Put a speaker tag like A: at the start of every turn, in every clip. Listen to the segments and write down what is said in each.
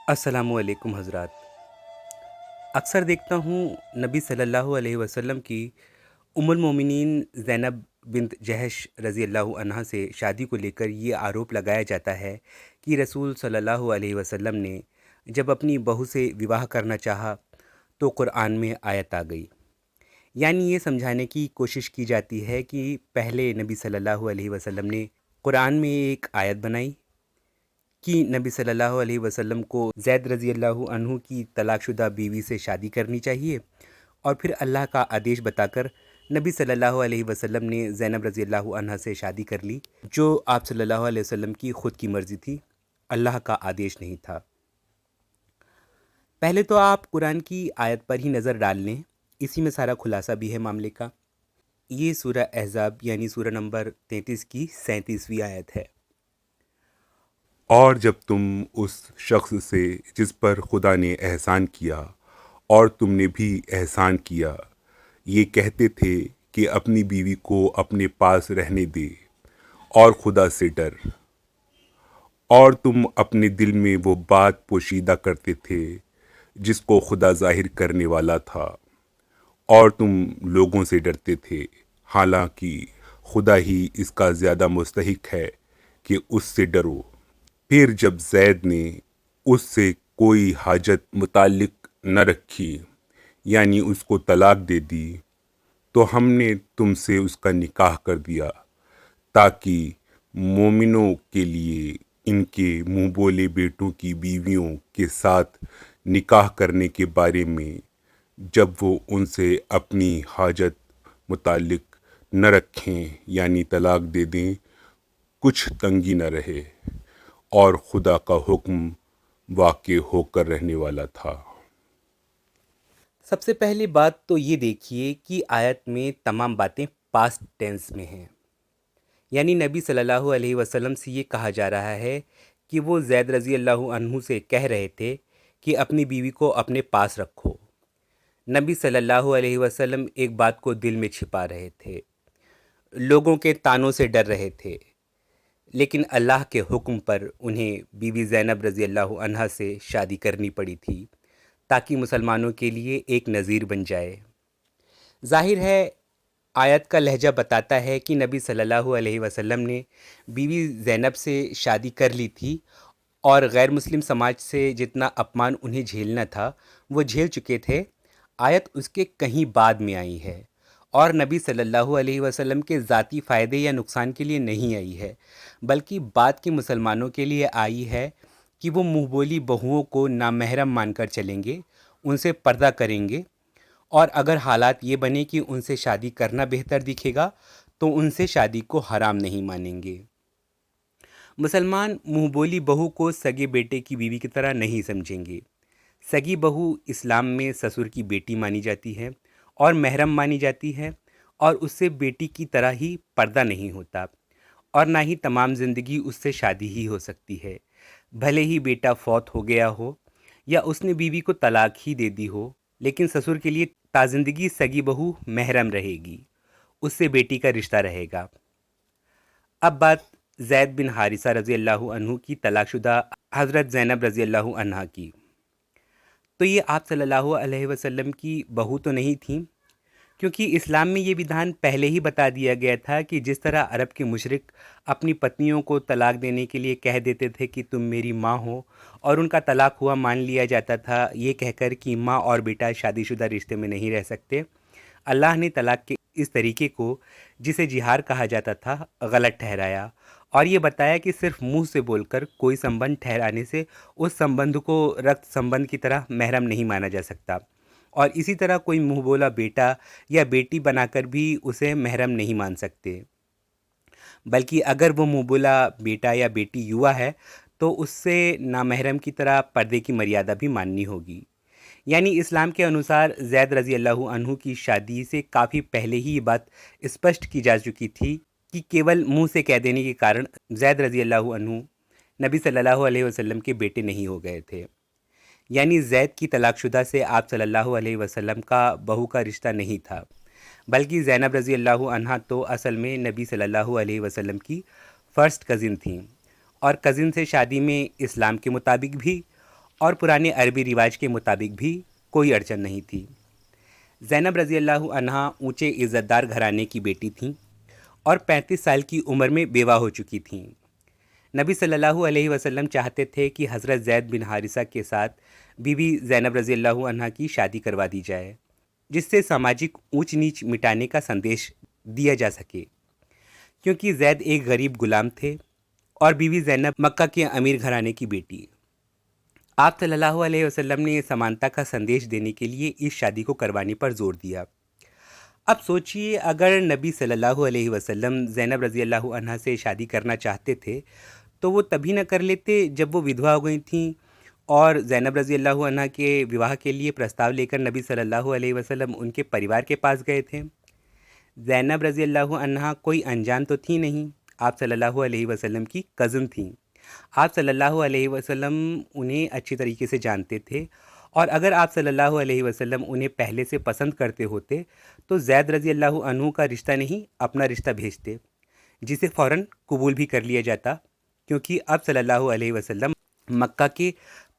A: अस्सलामुअलैकुम हज़रात। अक्सर देखता हूँ नबी सल्लल्लाहु अलैहि वसल्लम की उम्मुल मोमिनीन ज़ैनब बिन्त जहश रज़ी अल्लाहु अन्हा से शादी को लेकर ये आरोप लगाया जाता है कि रसूल सल्लल्लाहु अलैहि वसल्लम ने जब अपनी बहू से विवाह करना चाहा तो कुरान में आयत आ गई। यानी ये समझाने की कोशिश की जाती है कि पहले नबी सल्लल्लाहु अलैहि वसल्लम ने कुरान में एक आयत बनाई कि नबी सल्लल्लाहु अलैहि वसल्लम को ज़ैद रज़ी अल्लाहु अन्हु की तलाकशुदा बीवी से शादी करनी चाहिए, और फिर अल्लाह का आदेश बताकर नबी सल्लल्लाहु अलैहि वसल्लम ने ज़ैनब रज़ी अल्लाहु अन्हा से शादी कर ली, जो आप सल्लल्लाहु अलैहि वसल्लम की ख़ुद की मर्ज़ी थी, अल्लाह का आदेश नहीं था। पहले तो आप कुरान की आयत पर ही नज़र डाल लें, इसी में सारा खुलासा भी है मामले का। ये सूरह अहज़ाब यानी सूरह नंबर 33 की 37वीं आयत है।
B: और जब तुम उस शख्स से जिस पर खुदा ने एहसान किया और तुमने भी एहसान किया ये कहते थे कि अपनी बीवी को अपने पास रहने दे और खुदा से डर, और तुम अपने दिल में वो बात पोशीदा करते थे जिसको खुदा जाहिर करने वाला था, और तुम लोगों से डरते थे, हालांकि खुदा ही इसका ज़्यादा मुस्तहिक है कि उससे डरो। फिर जब जैद ने उससे कोई हाजत मुताल्लिक न रखी, यानी उसको तलाक दे दी, तो हमने तुमसे उसका निकाह कर दिया ताकि मोमिनों के लिए इनके मुँह बोले बेटों की बीवियों के साथ निकाह करने के बारे में जब वो उनसे अपनी हाजत मुताल्लिक न रखें यानी तलाक दे दें, कुछ तंगी न रहे, और खुदा का हुक्म वाक़े होकर रहने वाला था।
A: सबसे पहली बात तो ये देखिए कि आयत में तमाम बातें पास्ट टेंस में हैं। यानी नबी सल्लल्लाहु अलैहि वसल्लम से ये कहा जा रहा है कि वो ज़ैद रज़ी अल्लाहु अन्हु से कह रहे थे कि अपनी बीवी को अपने पास रखो। नबी सल्लल्लाहु अलैहि वसल्लम एक बात को दिल में छिपा रहे थे, लोगों के तानों से डर रहे थे, लेकिन अल्लाह के हुक्म पर उन्हें बीवी ज़ैनब रज़ी अल्लाहु अन्हा से शादी करनी पड़ी थी ताकि मुसलमानों के लिए एक नज़ीर बन जाए। ज़ाहिर है आयत का लहजा बताता है कि नबी सल्लल्लाहु अलैहि वसल्लम ने बीवी ज़ैनब से शादी कर ली थी, और गैर मुस्लिम समाज से जितना अपमान उन्हें झेलना था वो झेल चुके थे। आयत उसके कहीं बाद में आई है और नबी सल्लल्लाहु अलैहि वसल्लम के ज़ाती फ़ायदे या नुकसान के लिए नहीं आई है, बल्कि बाद के मुसलमानों के लिए आई है कि वो मुँहबोली बहुओं को नामहरम मानकर चलेंगे, उनसे पर्दा करेंगे, और अगर हालात ये बने कि उनसे शादी करना बेहतर दिखेगा तो उनसे शादी को हराम नहीं मानेंगे। मुसलमान मुँहबोली बहू को सगे बेटे की बीवी की तरह नहीं समझेंगे। सगी बहू इस्लाम में ससुर की बेटी मानी जाती है और महरम मानी जाती है, और उससे बेटी की तरह ही पर्दा नहीं होता, और ना ही तमाम ज़िंदगी उससे शादी ही हो सकती है। भले ही बेटा फौत हो गया हो या उसने बीवी को तलाक ही दे दी हो, लेकिन ससुर के लिए ताज़िंदगी सगी बहू महरम रहेगी, उससे बेटी का रिश्ता रहेगा। अब बात ज़ैद बिन हारिसा रज़ी अल्लाहु अन्हु की तलाकशुदा हज़रत ज़ैनब रज़ी अल्लाहु अन्हा की। तो ये आप सल्लल्लाहु अलैहि वसल्लम की बहू तो नहीं थी, क्योंकि इस्लाम में ये विधान पहले ही बता दिया गया था कि जिस तरह अरब के मुशरिक अपनी पत्नियों को तलाक देने के लिए कह देते थे कि तुम मेरी माँ हो, और उनका तलाक हुआ मान लिया जाता था ये कहकर कि माँ और बेटा शादीशुदा रिश्ते में नहीं रह सकते। अल्लाह ने तलाक के इस तरीके को, जिसे जिहार कहा जाता था, गलत ठहराया, और ये बताया कि सिर्फ मुंह से बोलकर कोई संबंध ठहराने से उस संबंध को रक्त संबंध की तरह महरम नहीं माना जा सकता, और इसी तरह कोई मुंह बोला बेटा या बेटी बनाकर भी उसे महरम नहीं मान सकते। बल्कि अगर वो मुंह बोला बेटा या बेटी युवा है तो उससे नामहरम की तरह पर्दे की मर्यादा भी माननी होगी। यानी इस्लाम के अनुसार ज़ैद रज़ी अल्लाहु अन्हु की शादी से काफ़ी पहले ही ये बात स्पष्ट की जा चुकी थी कि केवल मुंह से कह देने के कारण ज़ैद रज़ी अल्लाहु अन्हु नबी सल्लल्लाहु अलैहि वसल्लम के बेटे नहीं हो गए थे। यानी ज़ैद की तलाकशुदा से आप सल्लल्लाहु अलैहि वसल्लम का बहू का रिश्ता नहीं था, बल्कि ज़ैनब रज़ी अल्लाहु अन्हा तो असल में नबी सल्लल्लाहु अलैहि वसल्लम की फ़र्स्ट कज़िन थीं, और कज़िन से शादी में इस्लाम के मुताबिक भी और पुराने अरबी रिवाज के मुताबिक भी कोई अड़चन नहीं थी। ज़ैनब रज़ी अल्लाह अन्हा ऊंचे इज़्ज़तदार घराने की बेटी थीं और 35 साल की उम्र में बेवा हो चुकी थीं। नबी सल्लल्लाहु अलैहि वसल्लम चाहते थे कि हज़रत ज़ैद बिन हारिसा के साथ बीवी ज़ैनब रज़ी अल्लाह अन्हा की शादी करवा दी जाए, जिससे सामाजिक ऊंच नीच मिटाने का संदेश दिया जा सके। क्योंकि ज़ैद एक गरीब गुलाम थे और बीवी ज़ैनब मक्का के अमीर घराने की बेटी। आप सल्लल्लाहु अलैहि वसल्लम ने समानता का संदेश देने के लिए इस शादी को करवाने पर जोर दिया। अब सोचिए, अगर नबी सल्लल्लाहु अलैहि वसल्लम ज़ैनब रज़ी अल्लाह अन्हा से शादी करना चाहते थे तो वो तभी न कर लेते जब वो विधवा हो गई थीं और ज़ैनब रज़ी अल्लाह अन्हा के विवाह के लिए प्रस्ताव लेकर नबी सल्लल्लाहु अलैहि वसल्लम उनके परिवार के पास गए थे। ज़ैनब रज़ी अल्लाह अन्हा कोई अनजान तो थी नहीं, आप सल्लल्लाहु अलैहि वसल्लम की कज़न थीं। आप सल्लल्लाहु अलैहि वसल्लम उन्हें अच्छी तरीके से जानते थे और अगर आप सल्लल्लाहु अलैहि वसल्लम उन्हें पहले से पसंद करते होते तो ज़ैद रज़ी अल्लाह अन्हु का रिश्ता नहीं अपना रिश्ता भेजते, जिसे फ़ौरन कबूल भी कर लिया जाता, क्योंकि अब सल्लल्लाहु अलैहि वसल्लम मक्का के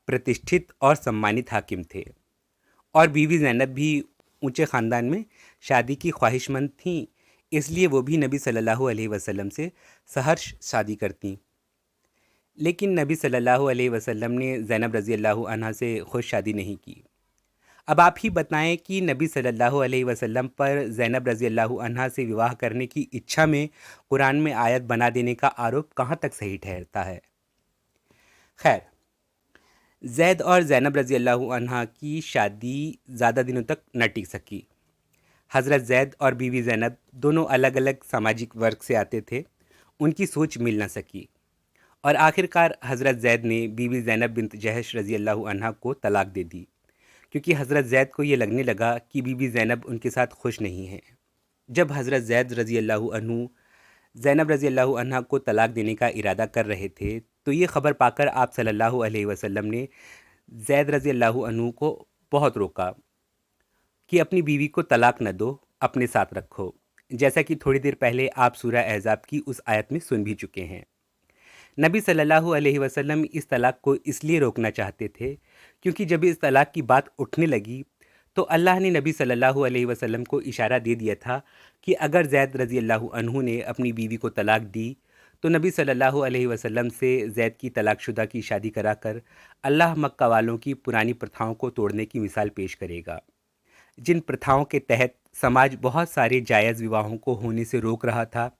A: प्रतिष्ठित और सम्मानित हाकिम थे और बीवी ज़ैनब भी ऊंचे ख़ानदान में शादी की ख्वाहिशमंद थीं, इसलिए वो भी नबी सल्लल्लाहु अलैहि वसल्लम से सहर्ष शादी करतीं। लेकिन नबी सल्लल्लाहु अलैहि वसल्लम ने ज़ैनब रज़ी अल्लाह अन्हा से खुद शादी नहीं की। अब आप ही बताएं कि नबी सल्लल्लाहु अलैहि वसल्लम पर ज़ैनब रज़ी अल्लाह अन्हा से विवाह करने की इच्छा में कुरान में आयत बना देने का आरोप कहाँ तक सही ठहरता है। खैर, ज़ैद और ज़ैनब रज़ी अल्लाह अन्हा की शादी ज़्यादा दिनों तक न टिक सकी। हज़रत ज़ैद और बीवी ज़ैनब दोनों अलग अलग सामाजिक वर्ग से आते थे, उनकी सोच मिल न सकी और आखिरकार हज़रत ज़ैद ने बीवी ज़ैनब बिन्त जहश रज़ी अल्लाह अन्हा को तलाक दे दी, क्योंकि हज़रत ज़ैद को ये लगने लगा कि बीवी ज़ैनब उनके साथ खुश नहीं है। जब हज़रत ज़ैद रज़ी अल्लाह अन्हु ज़ैनब रज़ी अल्लाह अन्हा को तलाक देने का इरादा कर रहे थे तो ये खबर पाकर आप सल्लल्लाहु अलैहि वसल्लम ने ज़ैद रज़ी अल्लाह अन्हु को बहुत रोका कि अपनी बीवी को तलाक न दो, अपने साथ रखो, जैसा कि थोड़ी देर पहले आप सूरह अहज़ाब की उस आयत में सुन भी चुके हैं। नबी सल्लल्लाहु अलैहि वसल्लम इस तलाक को इसलिए रोकना चाहते थे क्योंकि जब इस तलाक की बात उठने लगी तो अल्लाह ने नबी सल्लल्लाहु अलैहि वसल्लम को इशारा दे दिया था कि अगर ज़ैद रज़ी अल्लाह अन्हु ने अपनी बीवी को तलाक दी तो नबी सल्लल्लाहु अलैहि वसल्लम से ज़ैद की तलाकशुदा की शादी कराकर अल्लाह मक्का वालों की पुरानी प्रथाओं को तोड़ने की मिसाल पेश करेगा, जिन प्रथाओं के तहत समाज बहुत सारे जायज़ विवाहों को होने से रोक रहा था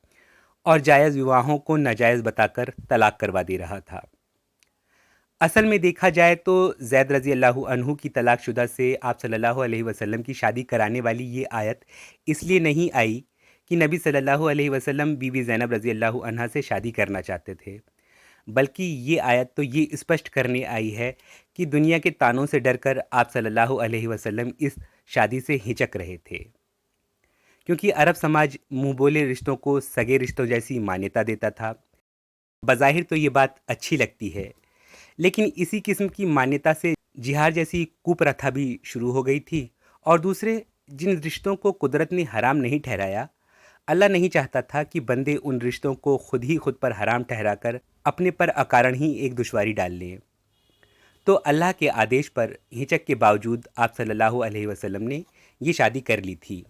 A: और जायज़ विवाहों को नाजायज़ बताकर तलाक करवा दे रहा था। असल में देखा जाए तो ज़ैद रज़ी अल्लाह अन्हु की तलाकशुदा से आप सल्लल्लाहु अलैहि वसल्लम की शादी कराने वाली ये आयत इसलिए नहीं आई कि नबी सल्लल्लाहु अलैहि वसल्लम बीवी ज़ैनब रज़ी अल्लाह अन्हा से शादी करना चाहते थे, बल्कि ये आयत तो ये स्पष्ट करने आई है कि दुनिया के तानों से डरकर आप सल्लल्लाहु अलैहि वसल्लम इस शादी से हिचक रहे थे, क्योंकि अरब समाज मुँह बोले रिश्तों को सगे रिश्तों जैसी मान्यता देता था। बज़ाहिर तो ये बात अच्छी लगती है, लेकिन इसी किस्म की मान्यता से जिहार जैसी कुप्रथा भी शुरू हो गई थी और दूसरे जिन रिश्तों को कुदरत ने हराम नहीं ठहराया, अल्लाह नहीं चाहता था कि बंदे उन रिश्तों को खुद ही खुद पर हराम ठहराकर अपने पर अकारण ही एक दुश्वारी डाल लें। तो अल्लाह के आदेश पर हिचक के बावजूद आप सल्लल्लाहु अलैहि वसल्लम ने ये शादी कर ली थी।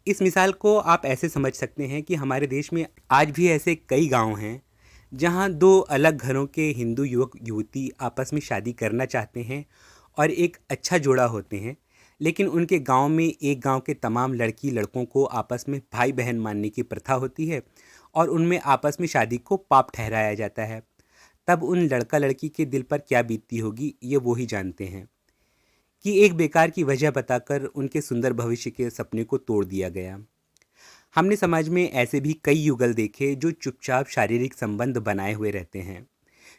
A: इस मिसाल को आप ऐसे समझ सकते हैं कि हमारे देश में आज भी ऐसे कई गांव हैं जहां दो अलग घरों के हिंदू युवक युवती आपस में शादी करना चाहते हैं और एक अच्छा जोड़ा होते हैं, लेकिन उनके गांव में एक गांव के तमाम लड़की लड़कों को आपस में भाई बहन मानने की प्रथा होती है और उनमें आपस में शादी को पाप ठहराया जाता है। तब उन लड़का लड़की के दिल पर क्या बीतती होगी ये वो ही जानते हैं कि एक बेकार की वजह बताकर उनके सुंदर भविष्य के सपने को तोड़ दिया गया। हमने समाज में ऐसे भी कई युगल देखे जो चुपचाप शारीरिक संबंध बनाए हुए रहते हैं,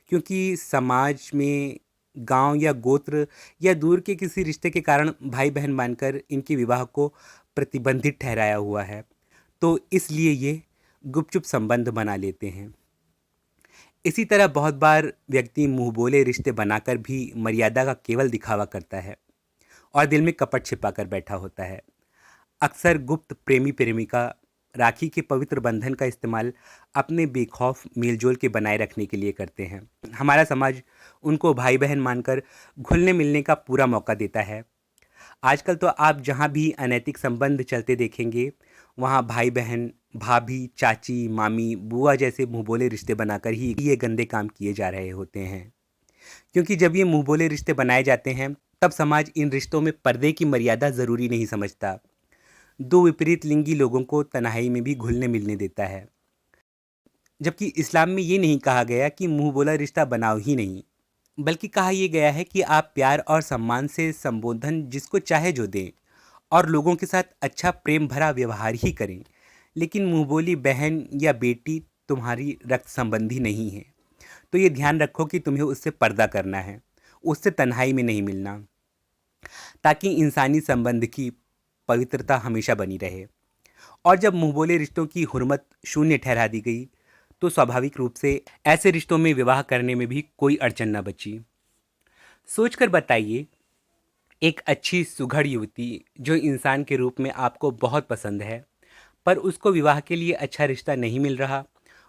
A: क्योंकि समाज में गांव या गोत्र या दूर के किसी रिश्ते के कारण भाई बहन मानकर इनके विवाह को प्रतिबंधित ठहराया हुआ है, तो इसलिए ये गुपचुप संबंध बना लेते हैं। इसी तरह बहुत बार व्यक्ति मुंह बोले रिश्ते बनाकर भी मर्यादा का केवल दिखावा करता है और दिल में कपट छिपा कर बैठा होता है। अक्सर गुप्त प्रेमी प्रेमिका राखी के पवित्र बंधन का इस्तेमाल अपने बेखौफ मेलजोल के बनाए रखने के लिए करते हैं। हमारा समाज उनको भाई बहन मानकर घुलने मिलने का पूरा मौका देता है। आजकल तो आप जहाँ भी अनैतिक संबंध चलते देखेंगे, वहाँ भाई बहन, भाभी, चाची, मामी, बुआ जैसे मुंह बोले रिश्ते बनाकर ही ये गंदे काम किए जा रहे होते हैं। क्योंकि जब ये मुंह बोले रिश्ते बनाए जाते हैं, तब समाज इन रिश्तों में पर्दे की मर्यादा ज़रूरी नहीं समझता। दो विपरीत लिंगी लोगों को तन्हाई में भी घुलने मिलने देता है। जबकि इस्लाम में ये नहीं कहा गया कि मुंह बोला रिश्ता बनाओ ही नहीं, बल्कि कहा यह गया है कि आप प्यार और सम्मान से संबोधन जिसको चाहे जो दें और लोगों के साथ अच्छा प्रेम भरा व्यवहार ही करें। लेकिन मुंह बोली बहन या बेटी तुम्हारी रक्त संबंधी नहीं है, तो ये ध्यान रखो कि तुम्हें उससे पर्दा करना है, उससे तन्हाई में नहीं मिलना, ताकि इंसानी संबंध की पवित्रता हमेशा बनी रहे। और जब मुंह बोले रिश्तों की हुर्मत शून्य ठहरा दी गई, तो स्वाभाविक रूप से ऐसे रिश्तों में विवाह करने में भी कोई अड़चन न बची। सोचकर बताइए, एक अच्छी सुघड़ युवती जो इंसान के रूप में आपको बहुत पसंद है, पर उसको विवाह के लिए अच्छा रिश्ता नहीं मिल रहा,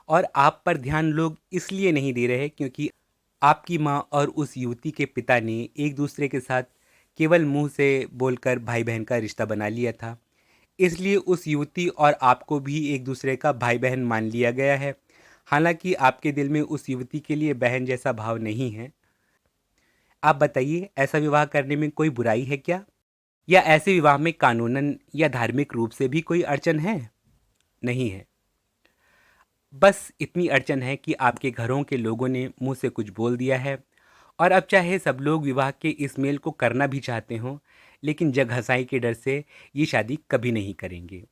A: और आप पर ध्यान लोग इसलिए नहीं दे रहे क्योंकि आपकी माँ और उस युवती के पिता ने एक दूसरे के साथ केवल मुंह से बोलकर भाई बहन का रिश्ता बना लिया था। इसलिए उस युवती और आपको भी एक दूसरे का भाई बहन मान लिया गया है। हालांकि आपके दिल में उस युवती के लिए बहन जैसा भाव नहीं है। आप बताइए, ऐसा विवाह करने में कोई बुराई है क्या? या ऐसे विवाह में कानूनन या धार्मिक रूप से भी कोई अड़चन है? नहीं है। बस इतनी अड़चन है कि आपके घरों के लोगों ने मुंह से कुछ बोल दिया है, और अब चाहे सब लोग विवाह के इस मेल को करना भी चाहते हों, लेकिन जग हंसाई के डर से ये शादी कभी नहीं करेंगे।